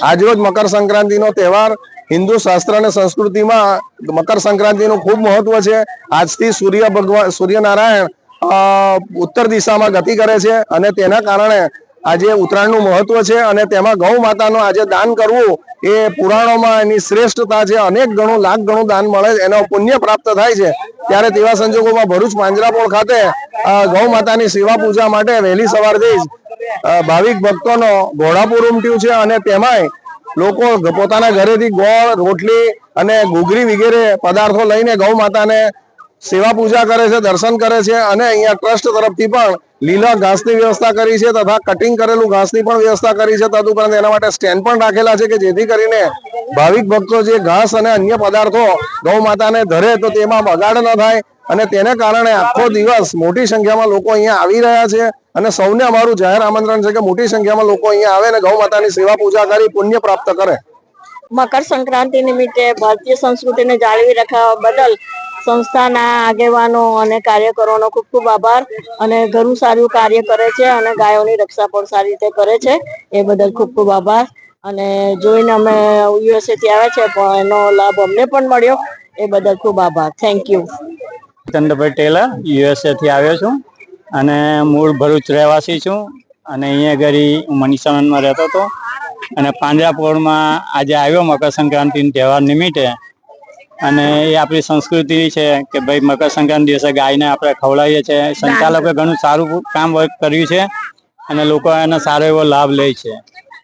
આજરોજ મકર સંક્રાંતિનો તહેવાર હિન્દુ શાસ્ત્ર અને સંસ્કૃતિમાં મકર સંક્રાંતિનું ખૂબ મહત્વ છે. આજથી સૂર્યનારાયણ ઉત્તર દિશામાં ગતિ કરે છે અને તેના કારણે આજે ઉત્તરાયણનું મહત્વ છે અને તેમાં ગૌ માતાનું આજે દાન કરવું એ પુરાણોમાં એની શ્રેષ્ઠતા છે. અનેક ગણું લાખ ગણું દાન મળે, એનો પુણ્ય પ્રાપ્ત થાય છે. ત્યારે તેવા સંજોગોમાં ભરૂચ પાંજરાપોળ ખાતે ગૌ માતાની સેવા પૂજા માટે વહેલી સવારથી જ ભાવિક ભક્તોનો ઘોડાપુર ઉમટ્યું છે અને તેમાંય લોકો પોતાના ઘરેથી ગોળ, રોટલી અને ઘૂઘરી વગેરે પદાર્થો લઈને ગૌ માતાને સેવા પૂજા કરે છે, દર્શન કરે છે અને અહીંયા ટ્રસ્ટ તરફથી પણ લીલા ઘાસની વ્યવસ્થા કરી છે તથા કટિંગ કરેલું ઘાસની પણ વ્યવસ્થા કરી છે. તદુપરાંત એના માટે સ્ટેન્ડ પણ રાખેલા છે કે જેથી કરીને ભાવિક ભક્તો જે ઘાસ અને અન્ય પદાર્થો ગૌ માતાને ધરે તો તેમાં બગાડ ન થાય અને તેને કારણે આખો દિવસ મોટી સંખ્યામાં લોકો અહીંયા આવી રહ્યા છે અને સૌને અમારું જાહેર આમંત્રણ છે કે મોટી સંખ્યામાં લોકો અહીંયા આવે અને ગૌ માતાની સેવા પૂજા કરી પુણ્ય પ્રાપ્ત કરે. મકર સંક્રાંતિ નિમિત્તે ભારતીય સંસ્કૃતિને જાળવી રાખવા બદલ સંસ્થાના આગેવાનો અને કાર્યકરોનો ખૂબ ખૂબ આભાર અને ઘણું સારું કાર્ય કરે છે અને ગાયોની રક્ષા પણ સારી રીતે કરે છે. એ બદલ ખૂબ ખૂબ આભાર. અને જોઈને અમે યુએસએ થી આવ્યા છે પણ એનો લાભ અમને પણ મળ્યો. એ બદલ ખૂબ આભાર. Thank you. Chandrabhai Tailor, USA થી આવ્યો છું અને મૂળ ભરૂચ રહેવાસી છું અને અહીંયા ઘડી હું મનીષાનંદમાં રહેતો હતો અને પાંજરાપોળમાં આજે આવ્યો મકર સંક્રાંતિ તહેવાર નિમિત્તે. અને એ આપણી સંસ્કૃતિ છે કે ભાઈ મકર સંક્રાંતિ દિવસે ગાયને આપણે ખવડાવીએ છીએ. સંચાલકોએ ઘણું સારું કામ કર્યું છે અને લોકો એનો સારો એવો લાભ લે છે.